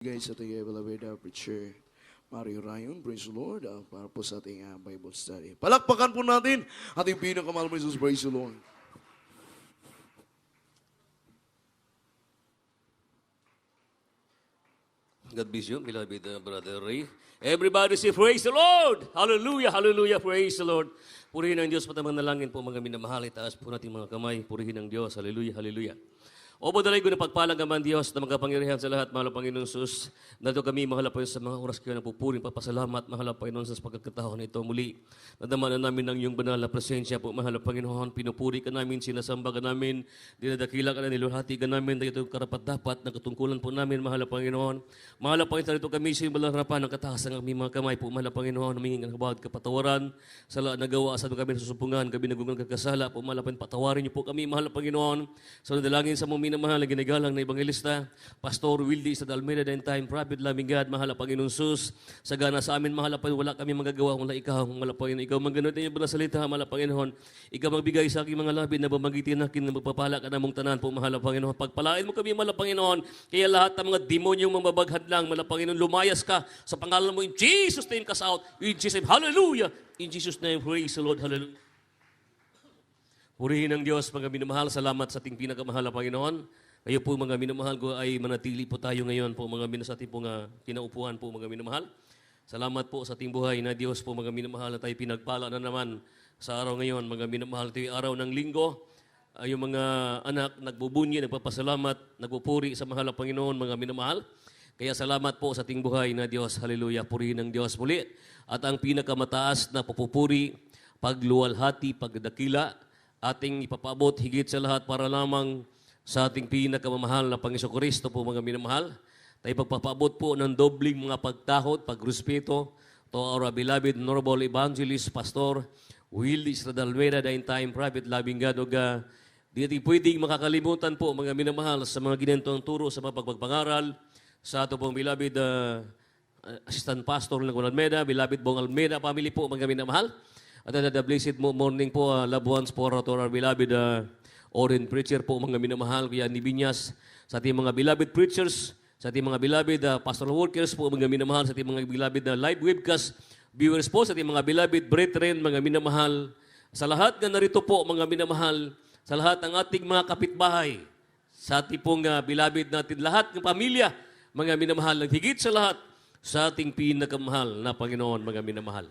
Guys, sa ating beloved preacher Mario Ryan, praise the Lord, para po sa ating Bible study. Palakpakan po natin ating pinakamahal mo Jesus, praise the Lord. God bless you, beloved Brother Ray. Everybody say, praise the Lord! Hallelujah, hallelujah, praise the Lord. Purihin ang Diyos, patamang nalangin po mga minamahal. Itaas po natin mga kamay, purihin ang Diyos. Hallelujah, hallelujah. O padalay ko na pagpalang naman Diyos na magkapangyarihan sa lahat, mahal Panginoon Sus. Nato kami, mahal po sa mga oras kayo na pupurin, papasalamat, mahal Panginoon sa pagkakataon na ito muli. Nadama na namin ang iyong banal na presensya po, mahal Panginoon. Pinupuri ka namin, sinasamba ka namin, dinadakila ka na, niluhati ka namin, dahil ito karapat-dapat na katungkulan po namin, mahal Panginoon. Mahal Panginoon, ito kami sa iyong balang harapan ng kataas ng aming mga kamay po, mahal Panginoon, humingin ang kabawat kapatawaran sa lahat nagawa sa kami susumpungan, kami nagugang kagkasala po, mahal Panginoon, patawarin niyo po kami, mahal Panginoon, sa nadalangin sa mong minamahal na ginagalang na Ebangelista, Pastor Wildy sa Almeida and Time, Prophet Loving God, mahal Panginoon Sus, sagana sa amin, mahal Panginoon, wala kami magagawa kung wala ikaw, mahal Panginoon, ikaw magganot niyo ba na salita, mahal Panginoon, ikaw magbigay sa aking mga labi na bamagitin nakin na magpapala ka na mong tanan po, mahal Panginoon, pagpalain mo kami, mahal Panginoon, kaya lahat ng mga demonyong mamabaghat lang, mahal Panginoon, lumayas ka sa pangalan mo, in Jesus' name, cast out, in Jesus' name, hallelujah, in Jesus' name, praise the Lord, hallelujah. Purihin ang Diyos, mga minamahal, salamat sa ating pinakamahal na Panginoon. Kayo po mga minamahal ko ay manatili po tayo ngayon po mga sa ating pong kinaupuhan po mga minamahal. Salamat po sa ating buhay na Diyos po mga minamahal na tayo pinagpala na naman sa araw ngayon mga minamahal. Ito yung araw ng linggo. Yung mga anak nagbubunyi, nagpapasalamat, nagpupuri sa mahal na Panginoon mga minamahal. Kaya salamat po sa ating buhay na Diyos. Hallelujah. Purihin ng Diyos muli. At ang pinakamataas na papupuri, pagluwalhati, pagdakila, ating ipapaabot higit sa lahat para lamang sa ating pinakamamahal na Panginoon Kristo po mga minamahal. Tayo pagpapaabot po ng dobling mga pagtahod, pagrespeto to our beloved Honorable Evangelist Pastor Wildy Almeida in Time, Private Loving God. Di natin pwedeng makakalimutan po mga minamahal sa mga ginantong turo sa mga pagpangaral sa ato pong beloved Assistant Pastor ng Almeida, beloved Bong Almeida family po mga minamahal. At the blessed morning po, loved ones po, to our beloved Oren preacher po mga minamahal, kuya ni Binyas, sa ating mga beloved preachers, sa ating mga beloved pastoral workers po mga minamahal, sa ating mga beloved live webcast viewers po, sa ating mga beloved brethren, mga minamahal, sa lahat na narito po mga minamahal, sa lahat ng ating mga kapitbahay, sa ating pong beloved natin, lahat ng pamilya, mga minamahal, higit sa lahat, sa ating pinakamahal na Panginoon, mga minamahal.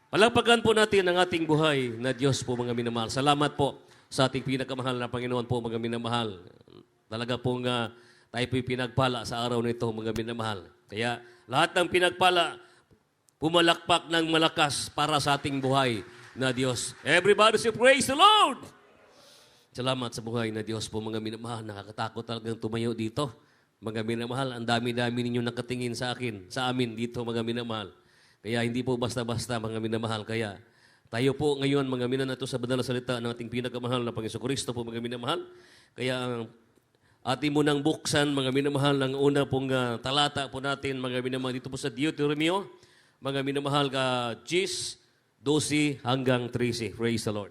Palagpagan po natin ang ating buhay na Diyos po mga minamahal. Salamat po sa ating pinakamahal na Panginoon po mga minamahal. Talaga pong tayo po'y pinagpala sa araw na ito mga minamahal. Kaya lahat ng pinagpala, pumalakpak ng malakas para sa ating buhay na Diyos. Everybody say praise the Lord! Salamat sa buhay na Diyos po mga minamahal. Nakakatakot talagang tumayo dito. Mga minamahal, ang dami-dami ninyong nakatingin sa akin, sa amin dito mga minamahal. Kaya hindi po basta-basta mga minamahal. Kaya tayo po ngayon, mga minanato sa banal na salita ng ating pinakamahal na Panginoon Kristo po, mga minamahal. Kaya ating munang buksan, mga minamahal, ng una pong talata po natin, mga minamahal, dito po sa Deuteronomio, mga minamahal, 10:12 hanggang 13. Praise the Lord.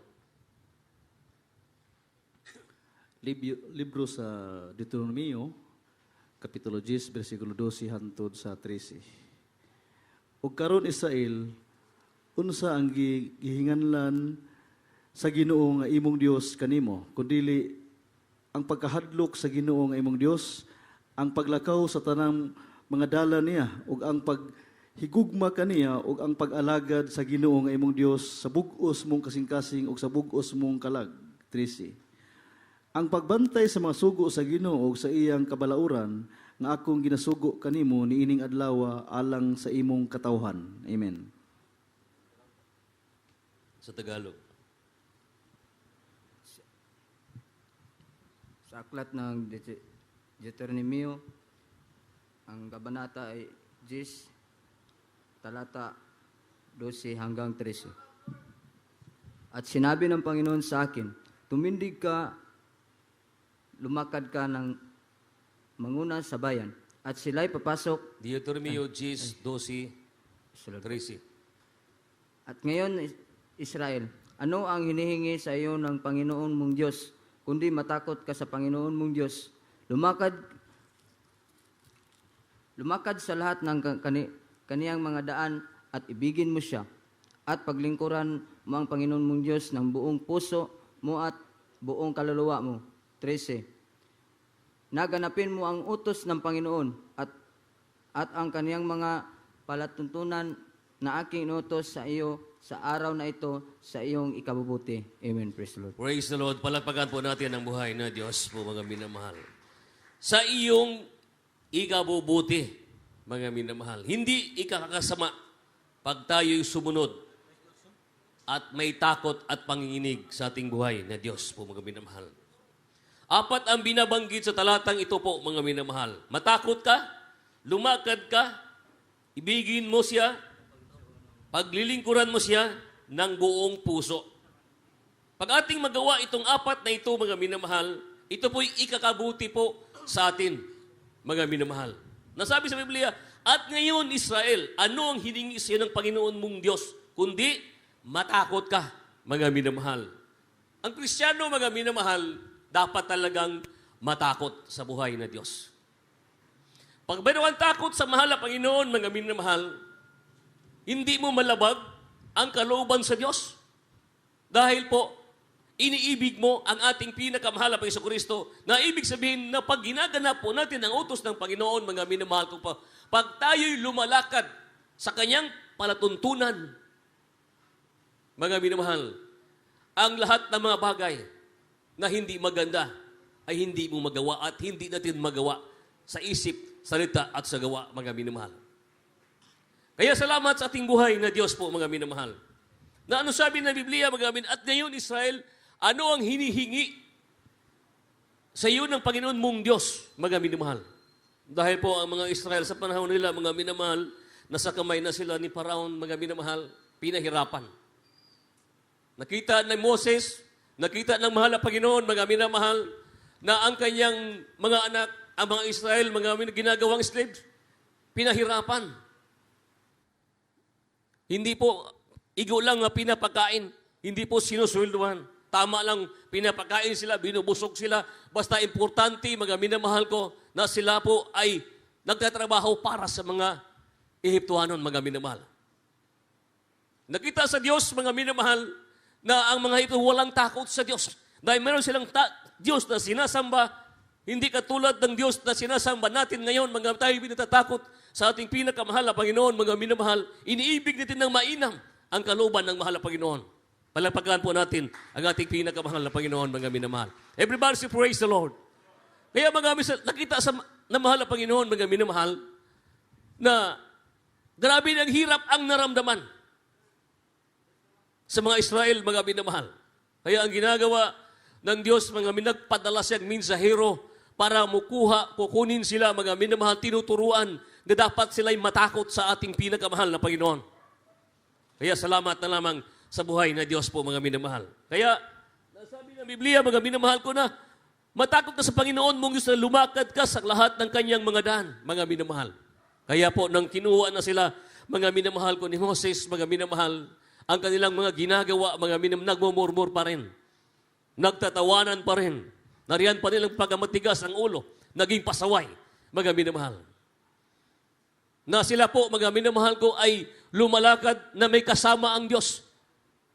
Libro sa Deuteronomio, Kapitulo 10, versikulo 12 hangtod sa 13. Ug karon Israel, unsa ang gihinganlan sa Ginoo nga imong Dios kanimo, kundili ang pagkahadlok sa Ginoo nga imong Dios, ang paglakaw sa tanang mga dalan niya, ug ang paghigugma kaniya, ug ang pag-alagad sa Ginoo nga imong Dios sa bug-os mong kasing-kasing ug sa bug-os mong kalag. 13. Ang pagbantay sa mga sugo sa Ginoo ug sa iyang kabalauran nga akong ginasugo kanimo niining adlaw alang sa imong katawhan. Amen. Sa Tagalog. Sa aklat ng Deuteronomio, ang kabanata ay 10, talata 12 hanggang 13. At sinabi ng Panginoon sa akin, tumindig ka, lumakad ka ng manguna sa bayan, at sila'y papasok. Deuteronomio 10:12, 13. At ngayon, Israel, ano ang hinihingi sa iyo ng Panginoon mong Diyos, kundi matakot ka sa Panginoon mong Diyos, lumakad lumakad sa lahat ng kaniyang mga daan at ibigin mo siya. At paglingkuran mo ang Panginoon mong Diyos ng buong puso mo at buong kaluluwa mo. 13. Naganapin mo ang utos ng Panginoon at ang kaniyang mga palatuntunan na aking inutos sa iyo sa araw na ito sa iyong ikabubuti. Amen. Praise the Lord. Praise the Lord. Palagpagan po natin ang buhay na Diyos po, mga minamahal. Sa iyong ikabubuti, mga minamahal. Hindi ikakasama pag tayo'y sumunod at may takot at panginginig sa ating buhay na Diyos po, mga minamahal. Apat ang binabanggit sa talatang ito po, mga minamahal. Matakot ka, lumakad ka, ibigin mo siya, paglilingkuran mo siya ng buong puso. Pag ating magawa itong apat na ito, mga minamahal, ito po'y ikakabuti po sa atin, mga minamahal. Nasabi sa Biblia, at ngayon Israel, ano ang hiningi sa iyo ng Panginoon mong Diyos? Kundi matakot ka, mga minamahal. Ang Kristiyano, mga minamahal, dapat talagang matakot sa buhay na Diyos. Pag mayroong takot sa mahal na Panginoon, mga minamahal, hindi mo malabag ang kalooban sa Diyos. Dahil po, iniibig mo ang ating pinakamahal na Panginoon na ibig sabihin na pag ginaganap po natin ang utos ng Panginoon, mga minamahal ko pa, pag tayo'y lumalakad sa kanyang palatuntunan, mga minamahal, ang lahat ng mga bagay na hindi maganda ay hindi mo magawa at hindi natin magawa sa isip, salita at sa gawa, mga minamahal. Kaya salamat sa ating buhay na Diyos po, mga minamahal. Na ano sabi ng Biblia, mga minamahal, at ngayon Israel, ano ang hinihingi sa iyo ng Panginoon mong Diyos, mga minamahal? Dahil po ang mga Israel sa panahon nila, mga minamahal, nasa kamay na sila ni Paraon, mga minamahal, pinahirapan. Nakita ng Moses, nakita ng mahal na Panginoon, mga minamahal, na ang kanyang mga anak, ang mga Israel, mga ginagawang slaves, pinahirapan. Hindi po, igo lang na pinapakain. Hindi po sinusweldohan. Tama lang, pinapakain sila, binubusok sila. Basta importante, mga minamahal ko, na sila po ay nagtatrabaho para sa mga Ehiptuanon, mga minamahal. Nakita sa Diyos, mga minamahal, na ang mga ito walang takot sa Diyos. Dahil meron silang Diyos na sinasamba, hindi katulad ng Diyos na sinasamba natin ngayon, mga tayo binatatakot sa ating pinakamahal na Panginoon, mga minamahal, iniibig natin ng mainam ang kalooban ng mahal na Panginoon. Palagpagan po natin ang ating pinakamahal na Panginoon, mga minamahal. Everybody say, praise the Lord. Kaya nakita sa na mahal na Panginoon, mga minamahal, na grabe ng hirap ang naramdaman sa mga Israel, mga minamahal. Kaya ang ginagawa ng Diyos, mga minagpadala siyang minsahero para kukunin sila, mga minamahal, tinuturuan na dapat sila'y matakot sa ating pinakamahal na Panginoon. Kaya salamat na lamang sa buhay na Diyos po, mga minamahal. Kaya, nasabi ng Biblia, mga minamahal ko na, matakot ka sa Panginoon mong Diyos na lumakad ka sa lahat ng kanyang mga daan, mga minamahal. Kaya po, nang kinuha na sila, mga minamahal ko ni Moses, mga minamahal, ang kanilang mga ginagawa, mga nagmumurmur pa rin. Nagtatawanan pa rin. Nariyan pa nilang pagkamatigas ang ulo. Naging pasaway, mga minamahal. Na sila po, mga minamahal ko, ay lumalakad na may kasama ang Diyos.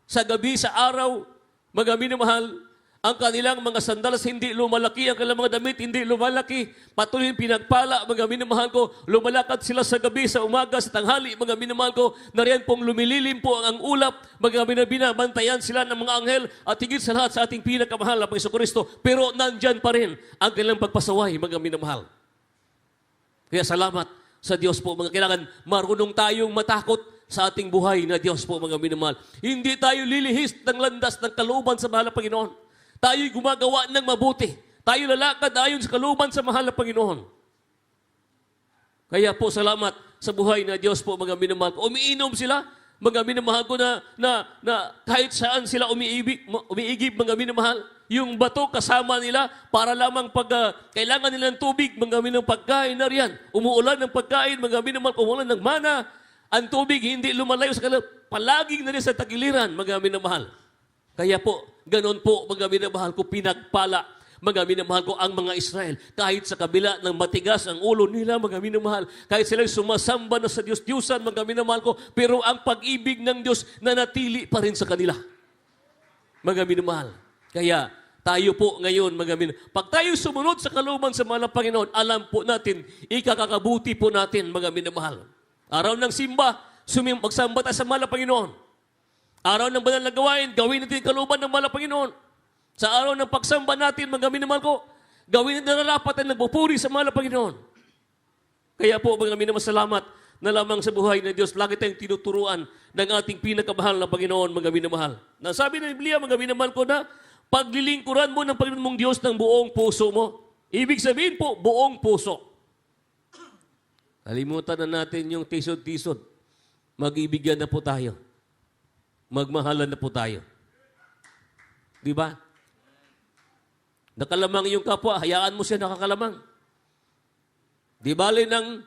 Sa gabi, sa araw, mga minamahal, ang kanilang mga sandalas hindi lumalaki, ang kanilang mga damit hindi lumalaki. Patuloy pinagpala, mga minamahal ko, lumalakad sila sa gabi, sa umaga, sa tanghali, mga minamahal ko, nariyan pong lumililim po ang ulap, mga binabantayan sila ng mga anghel, at higit sa lahat sa ating pinakamahal na Panginoon, pero nandyan pa rin ang kanilang pagpasaway, mga minamahal. Kaya salamat sa Diyos po, mga kailangan marunong tayong matakot sa ating buhay na Diyos po, mga minamahal. Hindi tayo lilihis ng landas ng kalooban sa mahal na Panginoon. Tayo'y gumagawa ng mabuti. Tayo lalakad ayon sa kalooban sa mahal na Panginoon. Kaya po salamat sa buhay na Diyos po, mga minamahal ko. Umiinom sila, mga minamahal ko, na kahit saan sila umiigib, mga minamahal. Yung bato kasama nila para lamang pag kailangan nila ng tubig, mga minamahal, pagkain na riyan. Umuulan ng pagkain, mga minamahal, umuulan ng mana. Ang tubig hindi lumalayo sa kanila. Palaging na rin sa tagiliran, mga minamahal. Kaya po, ganon po, mga minamahal ko, pinagpala. mga minamahal ko, ang mga Israel. Kahit sa kabila ng matigas ang ulo nila, mga minamahal, kahit sila sumasamba na sa Diyos-Diyusan, mga minamahal ko, pero ang pag-ibig ng Diyos nanatili pa rin sa kanila. Mga minamahal. Kaya tayo po ngayon, mga minamahal, pag tayo sumunod sa kalooban sa mahal na Panginoon, alam po natin, ikakakabuti po natin, mga minamahal. Araw ng simba, magsamba tayo sa mahal na Panginoon. Araw ng banal na gawain, gawin natin kalooban ng mahal na Panginoon. Sa araw ng pagsamba natin, mga minamahal ko, gawin natin na rapat at nagpupuri sa mahal na Panginoon. Kaya po, mga minamahal, salamat na lamang sa buhay ng Diyos. Lagi tayong tinuturuan ng ating pinakamahal na Panginoon, mga minamahal. Nasabi ng Biblia, mga minamahal ko, na paglilingkuran mo ng Panginoon mong Diyos ng buong puso mo. Ibig sabihin po, buong puso. Kalimutan na natin yung tisod-tisod. Mag-ibigyan na po tayo. Magmahalan na po tayo. Di ba? Nakalamang yung kapwa, hayaan mo siya nakakalamang. Di bali nang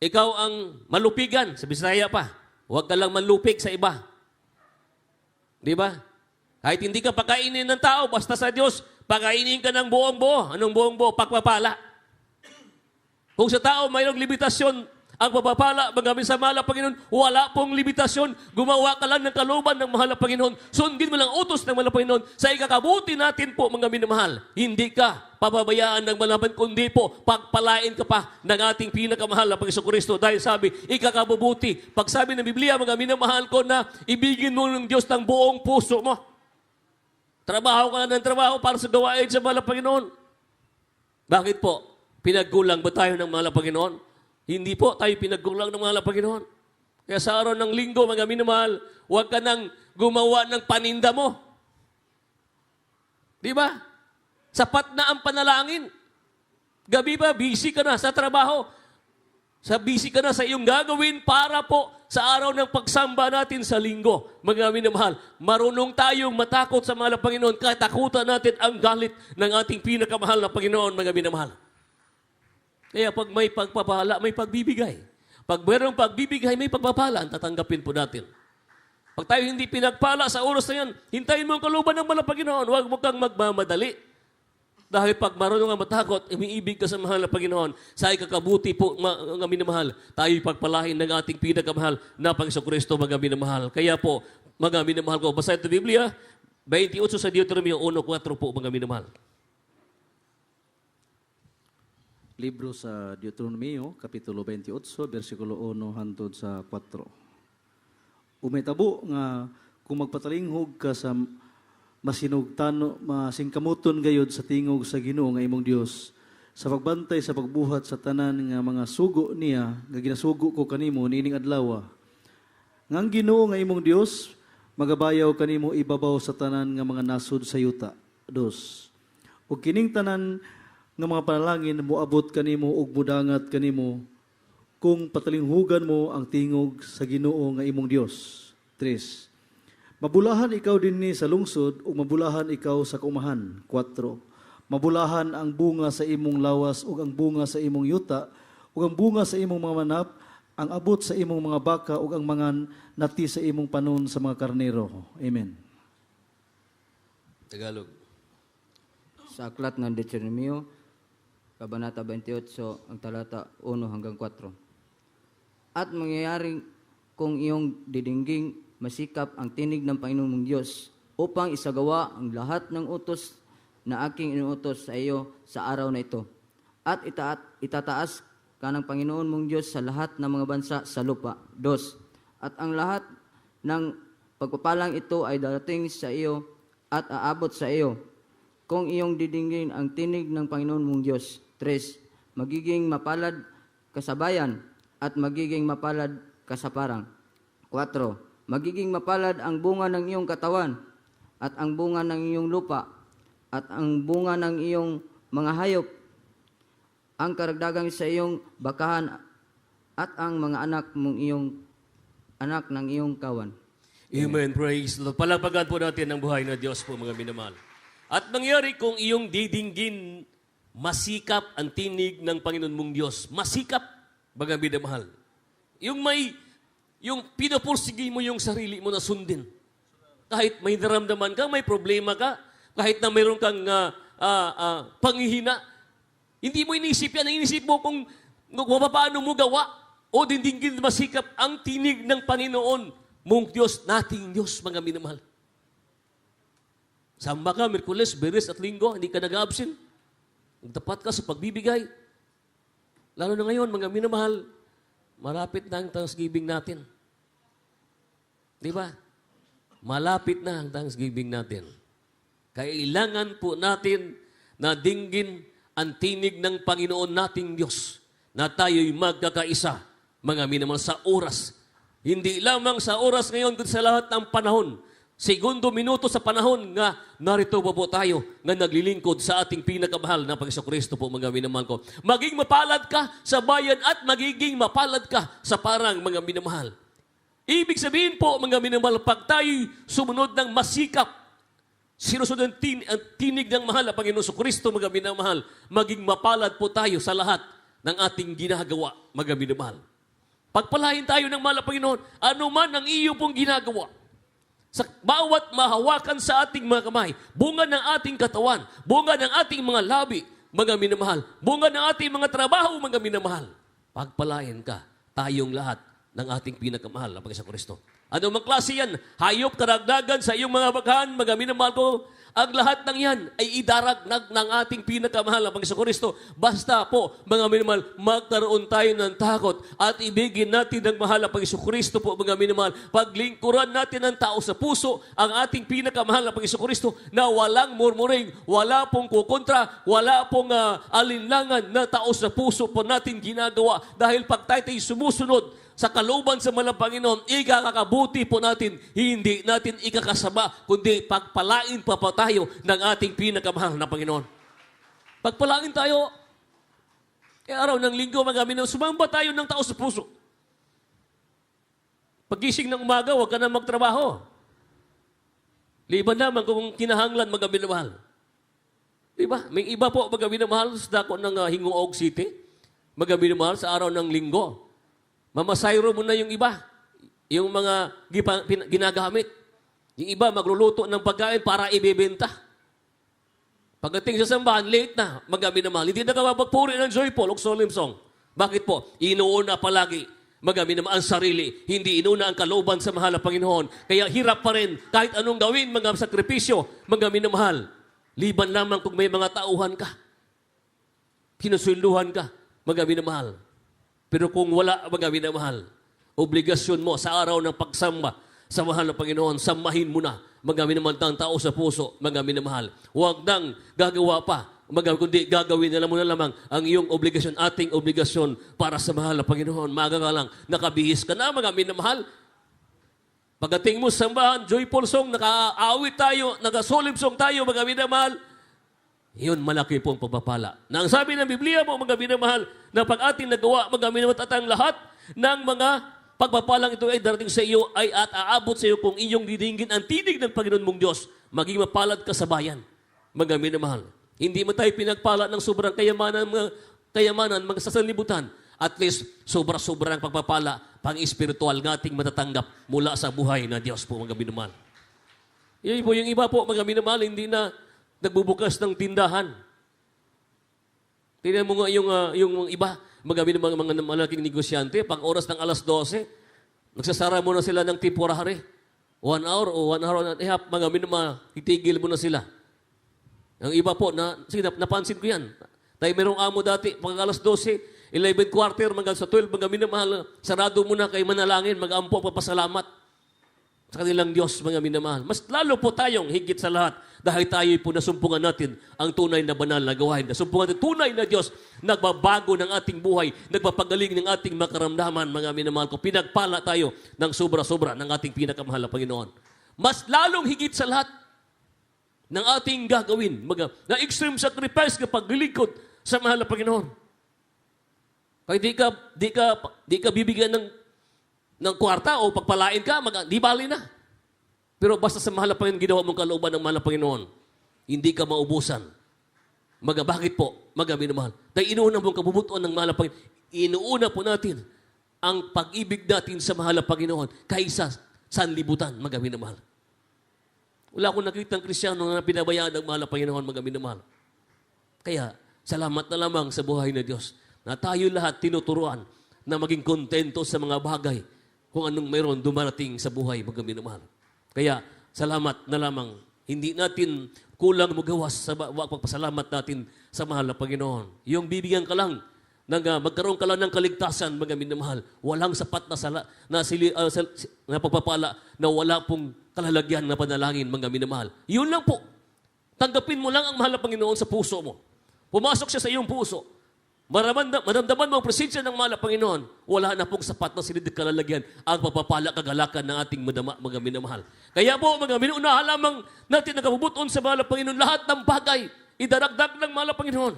ikaw ang malupigan, sa Bisaya pa, huwag ka lang manlupig sa iba. Di ba? Kahit hindi ka pakainin ng tao, basta sa Diyos, pakainin ka ng buong buo. Anong buong buo? Pagpapala. Kung sa tao mayroong limitasyon, ang pagpapala, magamit sa mahal na Panginoon, wala pong limitasyon. Gumawa ka lang ng kalooban ng mahal na Panginoon. Sundin mo lang utos ng mahal na Panginoon. Sa ikakabuti natin po, mga minamahal, hindi ka pababayaan ng malaman, kundi po, pagpalain ka pa ng ating pinakamahal na Panginoon Kristo. Dahil sabi, ikakabubuti. Pag sabi ng Biblia, mga minamahal ko, na ibigin mo ng Diyos ng buong puso mo. Trabaho ka lang ng trabaho para sa gawain sa mahal na Panginoon. Bakit po? Pinagkulang ba tayo ng mahal na Panginoon? Hindi po tayo pinagkulang ng mahal na Panginoon. Kaya sa araw ng linggo, mga minamahal, huwag ka nang gumawa ng paninda mo. Di ba? Sapat na ang panalangin. Gabi ba, busy ka na sa trabaho. Busy ka na sa iyong gagawin para po sa araw ng pagsamba natin sa linggo. Mga minamahal, marunong tayong matakot sa mahal na Panginoon, katakutan natin ang galit ng ating pinakamahal na Panginoon, mga minamahal. Kaya pag may pagpapala, may pagbibigay. Pag mayroong pagbibigay, may pagpapala, ang tatanggapin po natin. Pag tayo hindi pinagpala sa oras na yan, hintayin mo ang kalooban ng mahal na Panginoon. Huwag mo kang magmamadali. Dahil pag marunong ang matakot, umiibig ka sa mahal na Panginoon, sa ikakabuti po, mga minamahal, tayo pagpalain ng ating pinakamahal na Panginoon Kristo, mga minamahal. Kaya po, mga minamahal ko, basa ito Biblia, 28 sa Deuteronomio 1:4 po, mga minamahal. Libro sa Deuteronomio, Kapitulo 28, versikulo 1 hangtod sa 4. Umitabo nga kung magpatalinghog ka sa masinugtano, masingkamuton gayod sa tingog sa Ginoo nga imong Dios, sa pagbantay sa pagbuhat sa tanan nga mga sugo niya, nga ginasugo ko kanimo nining adlaw. Ngang Ginoo nga imong Dios, magabayaw kanimo ibabaw sa tanan nga mga nasud sa yuta. 2. Ug kining tanan nga mga panalangin moabot kanimo ug mudangat kanimo kung patalinghugan mo ang tingog sa Ginoo nga imong Dios. 3. Mabulahan ikaw dinhi sa lungsod ug mabulahan ikaw sa kaumahan. 4. Mabulahan ang bunga sa imong lawas ug ang bunga sa imong yuta ug ang bunga sa imong mga manap, ang abot sa imong mga baka ug ang mga nati sa imong panon sa mga karnero. Amen. Tagalog. Sa aklat ng Deuteronomio, Kabanata 28, ang talata 1 hanggang 4. At mangyayari kung iyong didingging masikap ang tinig ng Panginoon mong Diyos upang isagawa ang lahat ng utos na aking inuutos sa iyo sa araw na ito. At itataas ka ng Panginoon mong Diyos sa lahat ng mga bansa sa lupa. 2. At ang lahat ng pagpapalang ito ay darating sa iyo at aabot sa iyo kung iyong didinggin ang tinig ng Panginoon mong Diyos. 3. Magiging mapalad ka sa bayan at magiging mapalad ka sa parang. 4. Magiging mapalad ang bunga ng iyong katawan at ang bunga ng iyong lupa at ang bunga ng iyong mga hayop, ang karagdagang sa iyong bakahan at ang mga anak ng iyong kawan. Amen. Praise the Lord. Palapagan po natin ang buhay na Diyos po, mga minamahal. At nangyari kung iyong didinggin, masikap ang tinig ng Panginoon mong Diyos. Masikap, mga minamahal. Yung pinapursige mo yung sarili mo na sundin. Kahit may naramdaman ka, may problema ka, kahit na mayroon kang panghihina. Hindi mo inisip yan. Ang inisip mo kung paano mo gawa o dinggin masikap ang tinig ng Panginoon mong Diyos, nating Diyos, mga minamahal. Samba ka, Miyerkules, Biyernes at Linggo, hindi ka nag-absent. Tapat ka sa pagbibigay. Lalo na ngayon, mga minamahal, malapit na ang Thanksgiving natin. Di ba? Malapit na ang Thanksgiving natin. Kailangan po natin na dinggin ang tinig ng Panginoon nating Diyos na tayo'y magkakaisa, mga minamahal, sa oras. Hindi lamang sa oras ngayon, kundi sa lahat ng panahon. Segundo, minuto sa panahon nga narito po tayo nga naglilingkod sa ating pinakamahal na Panginoon po, mga minamahal ko. Maging mapalad ka sa bayan at magiging mapalad ka sa parang, mga minamahal. Ibig sabihin po, mga minamahal, pag tayo'y sumunod ng masikap, sinusunod ang tinig ng mahal na Panginoon Kristo, mga minamahal, maging mapalad po tayo sa lahat ng ating ginagawa, mga minamahal. Pagpalain tayo ng mahal na Panginoon, ano man ang iyo pong ginagawa, sa bawat mahawakan sa ating mga kamay, bunga ng ating katawan, bunga ng ating mga labi, mga minamahal, bunga ng ating mga trabaho, mga minamahal, pagpalain ka, tayong lahat ng ating pinakamahal na Panginoon Kristo. Ano mang klase yan, hayop, karagdagan sa iyong mga bagahan, mga minamahal ko, ang lahat ng yan ay idaragdag ng ating pinakamahal na Panginoon Kristo. Basta po, mga minamahal, magkaroon tayo ng takot at ibigin natin ng mahal na Panginoon Kristo po, mga minamahal. Paglingkuran natin ng tao sa puso, ang ating pinakamahal na Panginoon Kristo na walang murmuring, wala pong kukontra, wala pong alinlangan na tao sa puso po natin ginagawa. Dahil pag tayo sumusunod sa kalooban sa malang Panginoon, ikakakabuti po natin, hindi natin ikakasama, kundi pagpalain pa tayo ng ating pinakamahal na Panginoon. Pagpalain tayo, araw ng linggo, mga minamahal, sumamba tayo ng tao sa puso. Pagising ng umaga, huwag ka na magtrabaho. Liban naman kung kinahanglan, mga minamahal. Diba? May iba po, mga minamahal, sa dako ng Hingoog City, mga minamahal, sa araw ng linggo. Mamasayro mo na yung iba, yung mga ginagamit. Yung iba magluluto ng pagkain para ibebenta. Pagdating sa sambahan, late na, mga minamahal. Hindi na kapagpuri ng joyful o solemn song. Bakit po? Inuuna palagi, mga minamahal, ang sarili. Hindi inuna ang kalooban sa mahal na Panginoon. Kaya hirap pa rin kahit anong gawin, mga sakripisyo, mga minamahal. Liban lamang kung may mga tauhan ka. Kinuswelduhan ka, mga minamahal. Pero kung wala, mga minamahal, obligasyon mo sa araw ng pagsamba sa mahal na Panginoon, samahin mo na, mga minamahal, ng tao sa puso, mga minamahal. Huwag nang gagawa pa, kundi gagawin na mo na lamang ang iyong obligasyon, ating obligasyon para sa mahal na Panginoon. Maga ka lang, nakabihis ka na, mga minamahal. Pagdating mo sa sambahan, joyful song, naka-aawit tayo, naka-solemn song tayo, mga minamahal. Iyon, malaki pong pagpapala. Na ang sabi ng Biblia mo, mga minamahal, na pag ating nagawa, mga minamahal, at ang lahat ng mga pagpapalang ito ay darating sa iyo ay at aabot sa iyo kung iyong didinggin ang tinig ng Panginoon mong Diyos, maging mapalad ka sa bayan, mga minamahal. Hindi mo tayo pinagpala ng sobrang kayamanan, mga sasanlibutan. At least, sobra-sobrang pagpapala, pang-espiritual ng ating matatanggap mula sa buhay na Diyos po, mga minamahal. Yun po, yung iba po, mga minamahal, hindi na nagbubukas ng tindahan. Tingnan mo nga yung iba, mga malaking negosyante, pang oras ng alas 12, nagsasara mo na sila ng temporary. 1 hour o 1 hour and a half, mga minamahal, itigil mo na sila. Ang iba po, sige, napansin ko yan. Tayo merong amo dati, pag alas 12, 11:15, mga sa 12, mga minamahal, sarado mo na kay manalangin, mag-ampo, papasalamat sa kanilang Diyos, mga minamahal. Mas lalo po tayong higit sa lahat dahil tayo po nasumpungan natin ang tunay na banal na gawain. Nasumpungan natin tunay na Diyos, nagbabago ng ating buhay, nagpapagaling ng ating makaramdaman, mga minamahal ko. Pinagpala tayo ng sobra-sobra ng ating pinakamahal na Panginoon. Mas lalong higit sa lahat ng ating gagawin, na extreme sacrifice kapag lilikod sa mahal na Panginoon. Kaya di ka bibigyan ng kwarta o pagpalain ka, di bali na. Pero basta sa mahal na Panginoon, ginawa mong kalooban ng mahal na Panginoon, hindi ka maubusan. Bakit po? Minamahal. Dahil inuuna mong kabubutuan ng mahal na Panginoon. Inuuna po natin ang pag-ibig natin sa mahal na Panginoon kaysa sanlibutan, minamahal. Wala akong nakitang Kristiyano na pinabayaan ng mahal na Panginoon, minamahal. Kaya, salamat na lamang sa buhay na Diyos na tayo lahat tinuturuan na maging kontento sa mga bagay kung anong mayroon dumarating sa buhay, mga minamahal. Kaya, salamat na lamang. Hindi natin kulang magawas sa pagpasalamat natin sa mahal na Panginoon. Yung bibigyan ka lang, magkaroon ka lang ng kaligtasan, mga minamahal. Walang sapat na pagpapala na wala pong kalalagyan na panalangin, mga minamahal. Yun lang po. Tanggapin mo lang ang mahal na Panginoon sa puso mo. Pumasok siya sa iyong puso. Maramdaman mo ang presensya ng mahal na Panginoon. Wala na pong sapat na silid kalalagyan ang pagpapala kagalakan ng ating madama, mga minamahal. Kaya po, mga minuunahan lamang natin nakabubuton sa mahal na Panginoon. Lahat ng bagay, idaragdag ng mahal na Panginoon.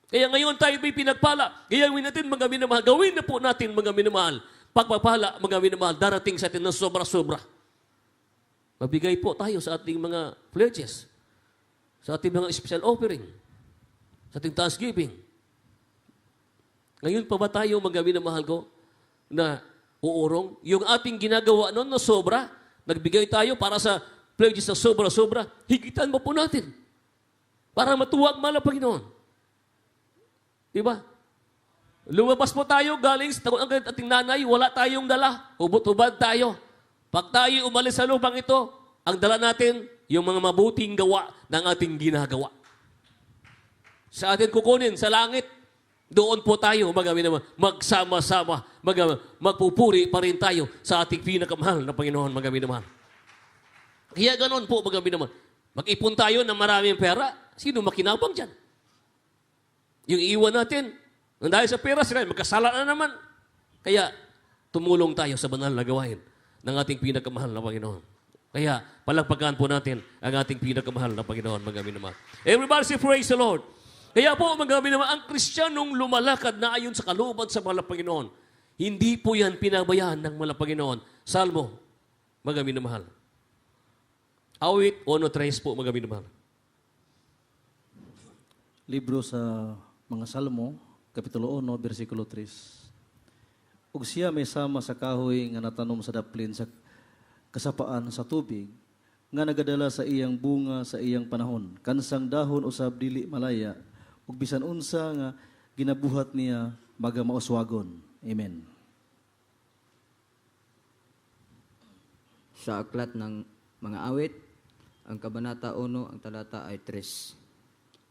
Kaya ngayon tayo may pinagpala. Gawin natin, mga minamahal. Gawin na po natin, mga minamahal. Pagpapala, mga minamahal, darating sa atin ng sobra-sobra. Mabigay po tayo sa ating mga pledges, sa ating mga special offering, sa ating thanksgiving. Ngayon pa ba tayo, mga minamahal ko, na uurong? Yung ating ginagawa noon na sobra, nagbigay tayo para sa pledges na sobra-sobra, higitan mo po natin. Para matuwag mahal na Panginoon. Diba? Lumabas po tayo galing sa ating nanay, wala tayong dala. Hubot-hubad tayo. Pag tayo umalis sa lupang ito, ang dala natin, yung mga mabuting gawa ng ating ginagawa. Sa atin kukunin, sa langit, doon po tayo, magsama-sama, magpupuri pa rin tayo sa ating pinakamahal na Panginoon, mga minamahal. Kaya ganon po, mga minamahal. Mag-ipon tayo ng maraming pera, sino makinabang dyan? Yung iwan natin, dahil sa pera sila, magkasala na naman. Kaya, tumulong tayo sa banal na gawain ng ating pinakamahal na Panginoon. Kaya, palagpagan po natin ang ating pinakamahal na Panginoon, mga minamahal. Everybody say, praise the Lord. Kaya po, mga minamahal, ang Kristiyanong lumalakad na ayon sa kalooban sa mahal na Panginoon, hindi po yan pinabayaan ng mahal na Panginoon. Salmo, mga minamahal. Awit 1:3 po, mga minamahal. Libro sa mga Salmo, Kapitulo 1, versikulo 3. Ug siya may sama sa kahoy nga natanom sa daplin sa kasapaan sa tubig, nga nagadala sa iyang bunga sa iyang panahon. Kansang dahon usab dili malaya, ug bisan unsa nga ginabuhat niya magamauswagon. Amen. Sa aklat ng mga awit, ang kabanata 1, ang talata ay 3.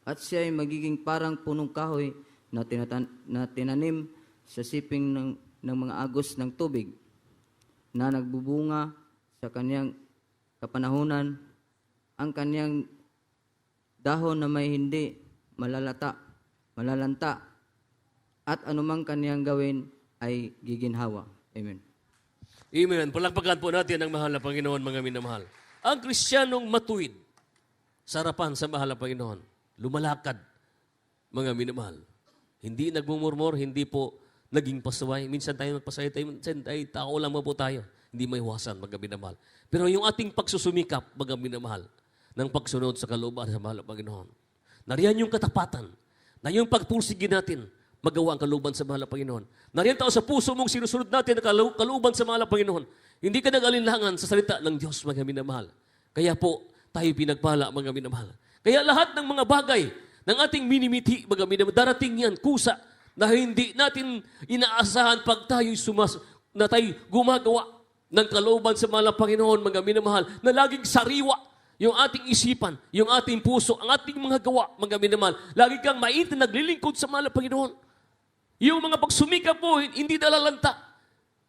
At siya ay magiging parang punong kahoy na tinanim sa siping ng mga agos ng tubig, na nagbubunga sa kanyang kapanahunan, ang kanyang dahon na may hindi malalanta, at anumang kanyang gawin ay giginhawa. Amen. Amen. Palakpakan po natin ang mahal na Panginoon, mga minamahal. Ang Kristiyanong matuwid sa harapan sa mahal na Panginoon, lumalakad, mga minamahal. Hindi nagmumurmur, hindi po naging pasaway. Minsan tayo nagpasaway tayo, minsan tayo, tao lang po tayo. Hindi may iwasan, mga minamahal. Pero yung ating pagsusumikap, mga minamahal, ng pagsunod sa kalooban sa mahal na Panginoon. Nariyan yung katapatan, na yung pagpursige natin, magawa ang kalooban sa mahal na Panginoon. Nariyan tao sa puso mong sinusunod natin ang kalooban sa mahal na Panginoon. Hindi ka nag-alinlangan sa salita ng Diyos, mga minamahal. Kaya po, tayo pinagpala, mga minamahal. Kaya lahat ng mga bagay ng ating minimiti, mga minamahal, darating yan, kusa, na hindi natin inaasahan pag tayo na tayo gumagawa ng kalooban sa mahal na Panginoon, mga minamahal, na laging sariwa yung ating isipan, yung ating puso, ang ating mga gawa, mga minamahal. Lagi kang mait na naglilingkod sa mahal na Panginoon. Yung mga pagsumika po, hindi nalalanta.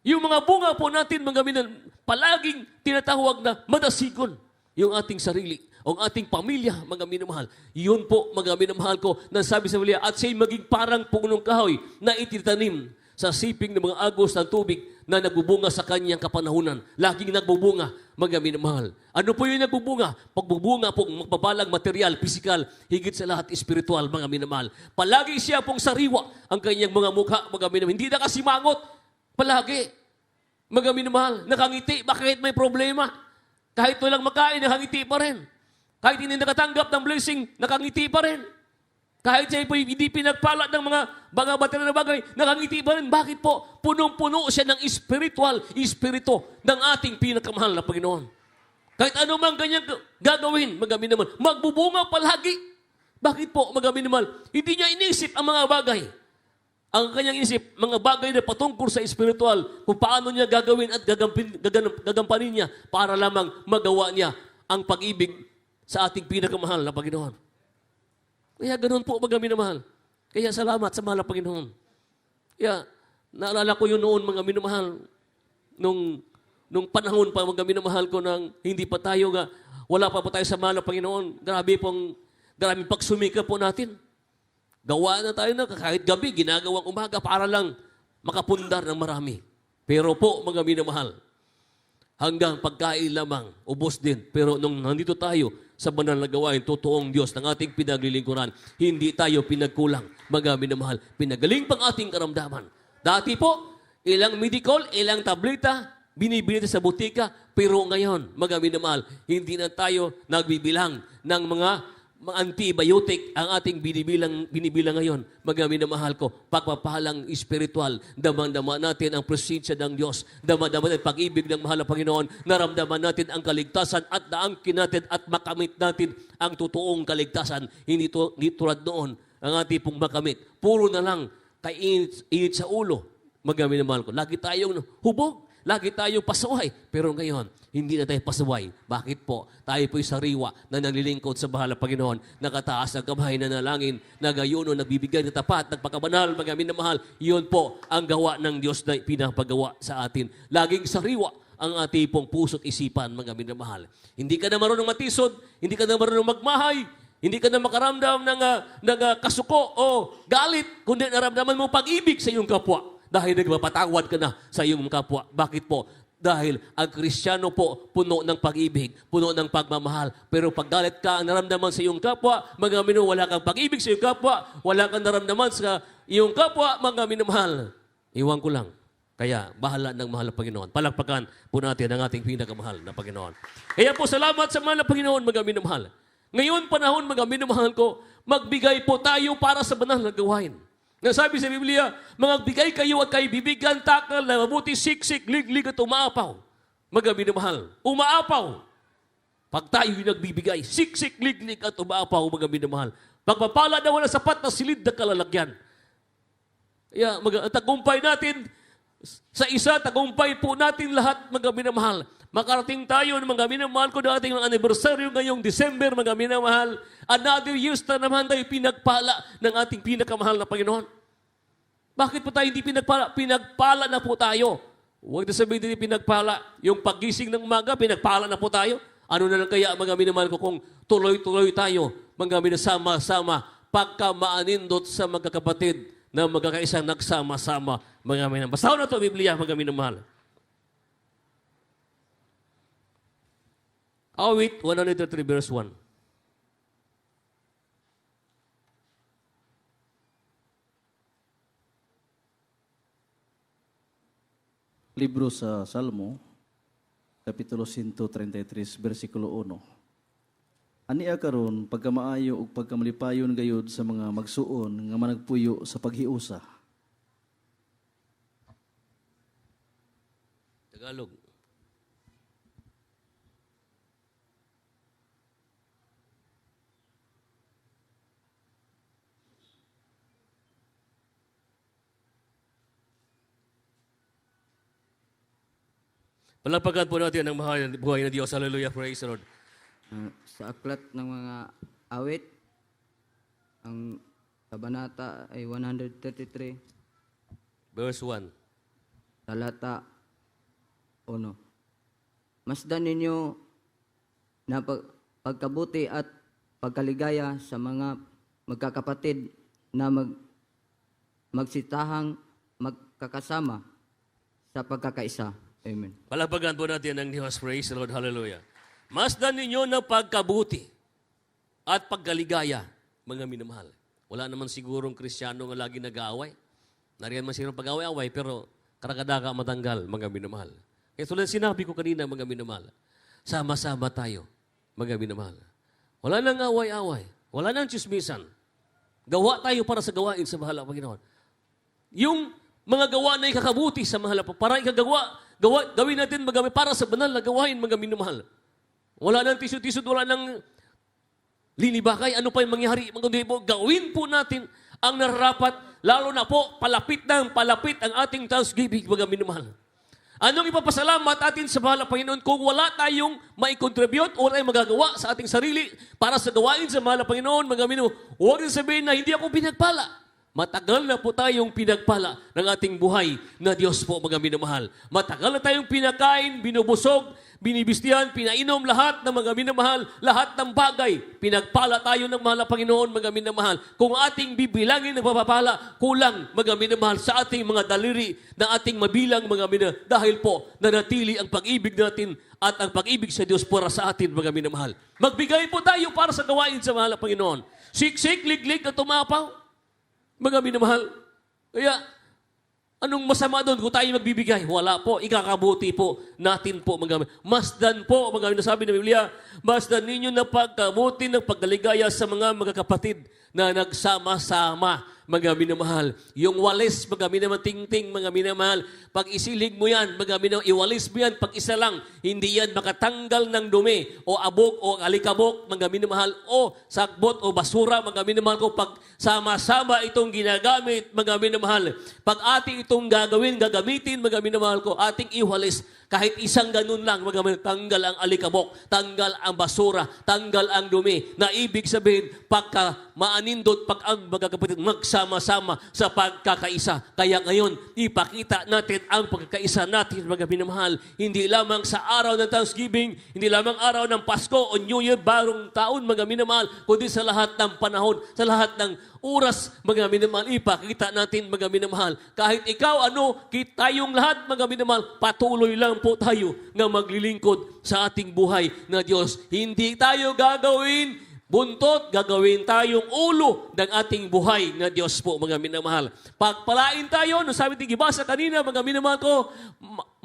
Yung mga bunga po natin, mga minamahal, palaging tinatawag na madasigon yung ating sarili, o ang ating pamilya, mga minamahal. Yun po, mga minamahal ko, na sabi sa Biblia, at siya'y maging parang punong kahoy na ititanim sa siping ng mga agos ng tubig na nagbubunga sa kanyang kapanahunan. Laging nagbubunga, mga minamahal. Ano po yung nagbubunga? Pagbubunga po, magbabalang material, pisikal, higit sa lahat espiritual, mga minamahal. Palagi siya pong sariwa ang kanyang mga mukha, mga minamahal. Hindi nakasimangot. Palagi. Mga minamahal, nakangiti. Bakit may problema? Kahit walang makain, nakangiti pa rin. Kahit hindi nakatanggap ng blessing, nakangiti pa rin. Kahit siya po hindi pinagpala ng mga material na bagay, nakangiti pa rin. Bakit po? Punong-puno siya ng espiritu ng ating pinakamahal na Panginoon. Kahit ano mang kanyang gagawin, magbubunga palagi. Bakit po, mga minamahal? Hindi niya inisip ang mga bagay. Ang kanyang isip, mga bagay na patungkol sa espiritual, kung paano niya gagawin at gagampanin niya para lamang magawa niya ang pag-ibig sa ating pinakamahal na Panginoon. Kaya ganoon po, mga minamahal. Kaya salamat sa mahal na Panginoon. Kaya naalala ko yun noon, mga minamahal, nung panahon pa, mga minamahal ko, nang hindi pa tayo wala pa po tayo sa mahal na Panginoon. Grabe pagsumika po natin. Gawa na tayo na kahit gabi, ginagawang umaga para lang makapundar ng marami. Pero po, mga minamahal, hanggang pagkain lamang, ubos din. Pero nung nandito tayo sa banal na gawain, totoong Diyos ng ating pinaglilingkuran, hindi tayo pinagkulang, mga minamahal. Pinagaling pang ating karamdaman. Dati po, ilang medical, ilang tableta, binibili sa butika, pero ngayon, mga minamahal, hindi na tayo nagbibilang ng mga antibiotic ang ating binibilang ngayon. Mga minamahal ko, pagpapalang espiritual, damang-dama natin ang presensya ng Diyos, damang-dama natin pag-ibig ng mahal na Panginoon, naramdaman natin ang kaligtasan at naangkin natin at makamit natin ang totoong kaligtasan. Hindi tulad noon, ang ating pong makamit. Puro na lang kainit sa ulo. Mga minamahal ko, lagi tayong hubog, lagi tayong pasaway. Pero ngayon, hindi na tayo pasaway. Bakit po? Tayo po'y sariwa na naglilingkod sa mahal na Panginoon, nakataas ang kamay na nalangin, nagayuno, nagbibigay ng tapat, nagpakabanal, mga minamahal. Iyon po ang gawa ng Diyos na pinapagawa sa atin. Laging sariwa ang ating pong puso't isipan, mga minamahal. Hindi ka na marunong matisod, hindi ka na marunong magmahay, hindi ka na makaramdam ng kasuko o galit, kundi naramdaman mo pag-ibig sa iyong kapwa. Dahil nagpapatawad ka na sa iyong kapwa. Bakit po? Dahil ang Kristiyano po, puno ng pag-ibig, puno ng pagmamahal. Pero pag galit ka, ang naramdaman sa iyong kapwa, mga minamahal, wala kang pag-ibig sa iyong kapwa, wala kang naramdaman sa iyong kapwa, mga minamahal. Iwan ko lang. Kaya, bahala ng mahal na Panginoon. Palakpakan po natin ang ating pinakamahal na Panginoon. Kaya po, salamat sa mahal na Panginoon, mga minamahal. Ngayon, panahon, mga minamahal ko, magbigay po tayo para sa banal na gawain. Nasabi sa Biblia, magbigay kayo at kayo bibigyan, takal na mabuti, siksik, liglig at umaapaw. Mga minamahal, umaapaw. Pag tayo'y nagbibigay, siksik, liglig at umaapaw, mga minamahal. Pagpapala na wala sapat na silid na kalalagyan. Kaya tagumpay natin sa isa, tagumpay po natin lahat, mga minamahal. Makarating tayo ng mga minamahal ko na ating anniversary ngayong December, mga minamahal. Another years na naman tayo pinagpala ng ating pinakamahal na Panginoon. Bakit po tayo hindi pinagpala? Pinagpala na po tayo. Huwag na sabihin din pinagpala. Yung paggising ng umaga, pinagpala na po tayo. Ano na lang kaya, mga minamahal ko, kung tuloy-tuloy tayo, mga minasama-sama, pagka maanindot sa magkakapatid na magkakaisang nagsama-sama, mga minamahal. Basahin na ito, Biblia, mga minamahal. Awit 103 verse 1. Libro sa Salmo, Kapitulo 133, versikulo 1. Ania karon pagkamaayo ug pagkamalipayon gayud sa mga magsuon nga managpuyo sa paghiusa. Tagalog. Palagpagan po natin ang mahal buhay na Diyos. Hallelujah, praise the Lord. Sa aklat ng mga awit, ang kabanata ay 133, Verse 1. talata 1. Masdan ninyo na pagkabuti at pagkaligaya sa mga magkakapatid na magsitahang magkakasama sa pagkakaisa. Amen. Palagpagan po natin ang Diyos. Praise the Lord. Hallelujah. Masdan ninyo ng pagkabuti at pagkaligaya, mga minamahal. Wala naman sigurong Kristiyano nga lagi nag-aaway. Nariyan man siguro pag-away-away, pero karakadaka matanggal, mga minamahal. Kaya tulad sinabi ko kanina, mga minamahal, sama-sama tayo, mga minamahal. Wala nang away-away. Wala nang chismisan. Gawa tayo para sa gawain sa mahal na Panginoon. Yung mga gawa na ikakabuti sa mahal na para gawin natin para sa banal na gawain, mga minamahal. Wala nang tisod-tisod, wala nang linibakay, ano pa yung mangyari, mga kundi po, gawin po natin ang nararapat, lalo na po, palapit ang ating thanksgiving, mga minamahal. Anong ipapasalamat atin sa mahal na Panginoon kung wala tayong mai-contribute o wala tayong magagawa sa ating sarili para sa gawain sa mahal na Panginoon, mga minamahal, huwag din sabihin na hindi ako pinagpala. Matagal na po tayong pinagpala ng ating buhay na Diyos po, mga minamahal. Matagal na tayong pinakain, binubusog, binibistihan, pinainom lahat ng mga minamahal, lahat ng bagay. Pinagpala tayo ng mahal na Panginoon, mga minamahal. Kung ating bibilangin ng papapala, kulang, mga minamahal, sa ating mga daliri na ating mabilang, mga minamahal. Dahil po, nanatili ang pag-ibig natin at ang pag-ibig sa Diyos para sa atin, mga minamahal. Magbigay po tayo para sa gawain sa mahal na Panginoon. Siksik, liglig na tumapaw. Mga minamahal, kaya anong masama doon kung tayo magbibigay? Wala po, ikakabuti po natin po, mga masdan po, mga nasabi ng Biblia, masdan ninyo na pagkabuti ng pagkaligaya sa mga kapatid na nagsama-sama, mga minamahal. Yung walis, mga minamahal, ting-ting, mga minamahal, pag isilig mo yan, mga minamahal, iwalis mo yan, pag isa lang, hindi yan makatanggal ng dumi, o abok, o alikabok, mga minamahal, o sakbot, o basura, mga minamahal ko, pag sama-sama itong ginagamit, mga minamahal, pag ating itong gagamitin, mga minamahal ko, ating iwalis, kahit isang ganun lang, mga minamahal, tanggal ang alikabok, tanggal ang basura, tanggal ang dumi, na ibig sabihin, pagka maanindot, pag ang mga kapatid, magsama-sama sa pagkakaisa. Kaya ngayon, ipakita natin ang pagkakaisa natin, mga minamahal. Hindi lamang sa araw ng Thanksgiving, hindi lamang araw ng Pasko o New Year, bagong taon, mga minamahal, kundi sa lahat ng panahon, sa lahat ng oras, mga minamahal, ipakita natin, mga minamahal. Kahit ikaw, tayong lahat, mga minamahal, patuloy lang po tayo na maglilingkod sa ating buhay na Diyos. Hindi tayo gagawin buntot, gagawin tayong ulo ng ating buhay na Diyos po, mga minamahal. Pagpalain tayo, no, sabi din, ibasa kanina, mga minamahal ko,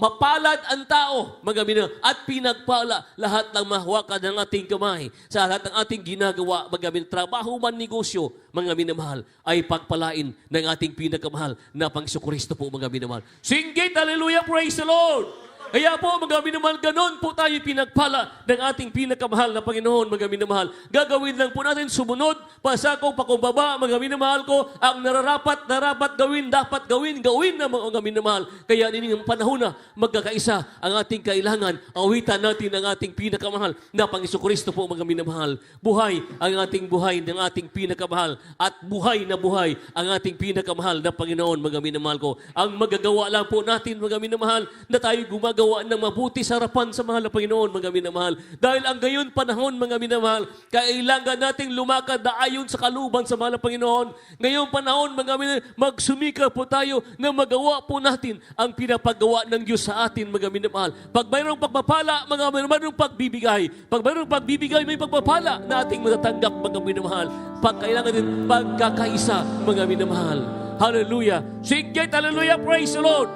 mapalad ang tao, mga minamahal, at pinagpala lahat ng mahawakan ng ating kamay sa lahat ng ating ginagawa, mga minamahal, trabaho man, negosyo, mga minamahal, ay pagpalain ng ating pinakamahal na Panginoong Kristo po, mga minamahal. Singgit, hallelujah, praise the Lord! Kaya po, mga minamahal, ganon po tayo pinagpala ng ating pinakamahal na Panginoon, mga minamahal. Gagawin lang po natin sumunod, pasako, pakumbaba, mga minamahal ko, ang dapat gawin na mga minamahal. Kaya nining panahon na magkakaisa ang ating kailangan, awitan natin ang ating pinakamahal na Panginoon Kristo po, mga minamahal. Buhay ang ating buhay ng ating pinakamahal at buhay na buhay ang ating pinakamahal na Panginoon, mga minamahal ko. Ang magagawa lang po natin, mga minamahal, na tayo gumagawa ng mabuti sa harapan sa mahal na Panginoon, mga minamahal. Dahil ang gayon panahon, mga minamahal, kailangan nating lumakad na ayon sa kalooban sa mahal na Panginoon. Ngayong panahon, mga minamahal, magsumika po tayo na magawa po natin ang pinapagawa ng Diyos sa atin, mga minamahal. Pag mayroong pagpapala, mga mayroong pagbibigay. Pag mayroong pagbibigay, may pagpapala na ating matatanggap, mga minamahal. Pag kailangan din pagkakaisa, mga minamahal. Hallelujah. Sige, hallelujah, praise the Lord.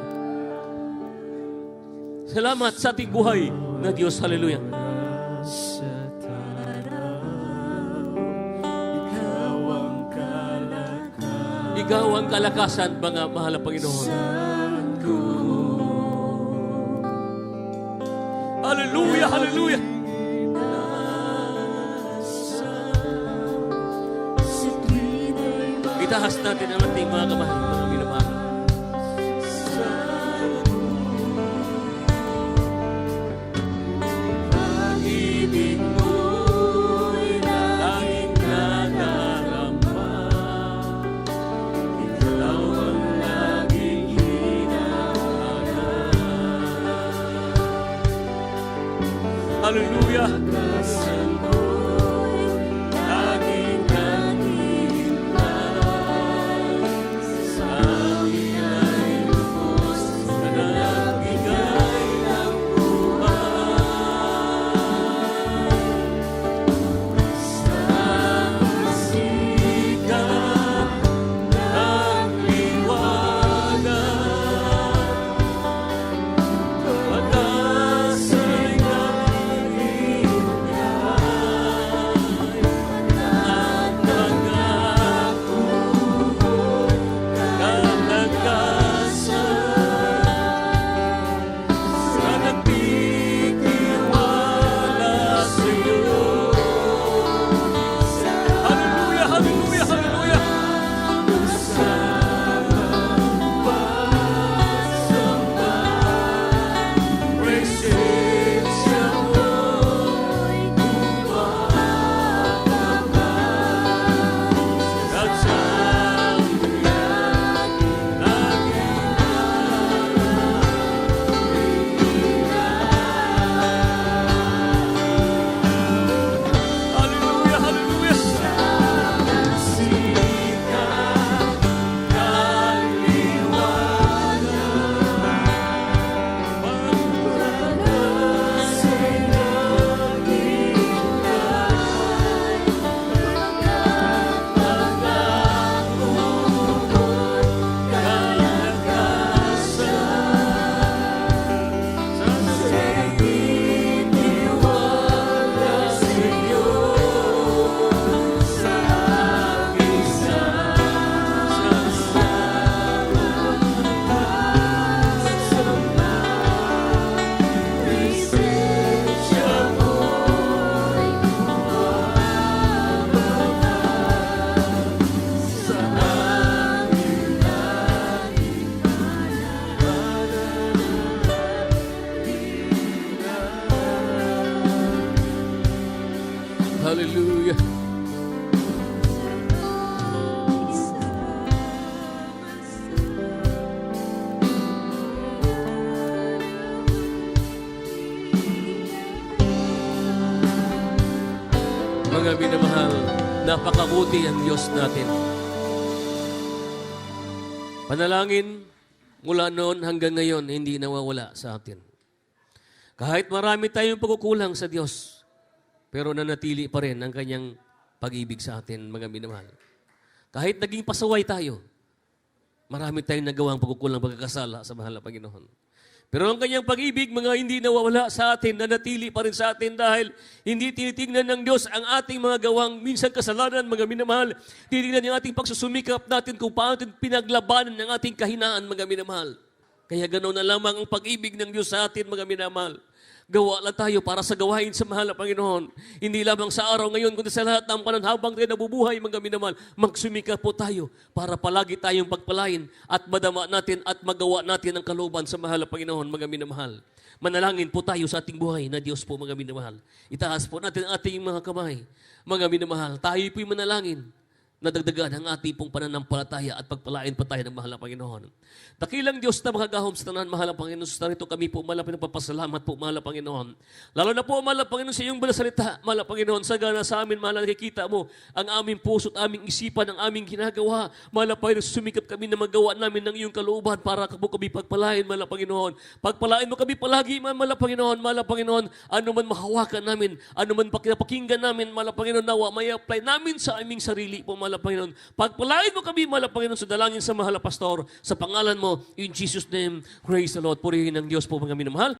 Salamat sa ating buhay na Diyos. Hallelujah. Ikaw ang kalakasan, mga mahal na Panginoon. Hallelujah, hallelujah. Itahas natin ang ating mga kamahal, mga minamahal. Hallelujah. mga minamahal, napakabuti ang Diyos natin. Panalangin mula noon hanggang ngayon, hindi nawawala sa atin. Kahit marami tayong pagkukulang sa Diyos, pero nanatili pa rin ang kanyang pag-ibig sa atin, mga minamahal. Kahit naging pasaway tayo, marami tayong nagawang pagkukulang pagkakasala sa mahal na Panginoon. Pero ang kanyang pag-ibig, mga hindi nawawala sa atin, nanatili pa rin sa atin dahil hindi tinitingnan ng Diyos ang ating mga gawang minsan kasalanan, mga minamahal. Tinitingnan yung ating pagsusumikap natin kung paano natin pinaglabanan ng ating kahinaan, mga minamahal. Kaya ganoon na lamang ang pag-ibig ng Diyos sa atin, mga minamahal. Gawa lang tayo para sa gawain sa mahal na Panginoon. Hindi lamang sa araw ngayon, kundi sa lahat ng panahon habang tayo nabubuhay, mga minamahal, magsumikap po tayo para palagi tayong pagpalain at madama natin at magawa natin ang kalooban sa mahal na Panginoon, mga minamahal. Manalangin po tayo sa ating buhay na Diyos po, mga minamahal. Itaas po natin ang ating mga kamay, mga minamahal. Tayo po'y manalangin. Nadagdagan ang ating pong pananampalataya at pagpalain pa tayo ng mahal na Panginoon. Dakilang Diyos na makagahom sa tanan, mahal na Panginoon. Sa narito kami po, mahal na pinagpapasalamat po, mahal na Panginoon. Lalo na po, mahal na Panginoon, sa iyong balasalita, mahal na Panginoon, sagana sa amin, mahal na nakikita mo ang aming puso at aming isipan, ang aming ginagawa. Mahal na Panginoon, sumikap kami na magawa namin ng iyong kalooban para po kami pagpalain, mahal na Panginoon. Pagpalain mo kami palagi, mahal na Panginoon, mahal na Panginoon, ano man mahawakan namin, ano man pakinggan namin, mahal na Panginoon, nawa may apply namin sa aming sarili po, mahal na Panginoon. Pagpalain mo kami, mahal na Panginoon, sa dalangin sa mahal na pastor, sa pangalan mo, in Jesus' name, praise the Lord. Purihin ng Diyos po, mga minamahal.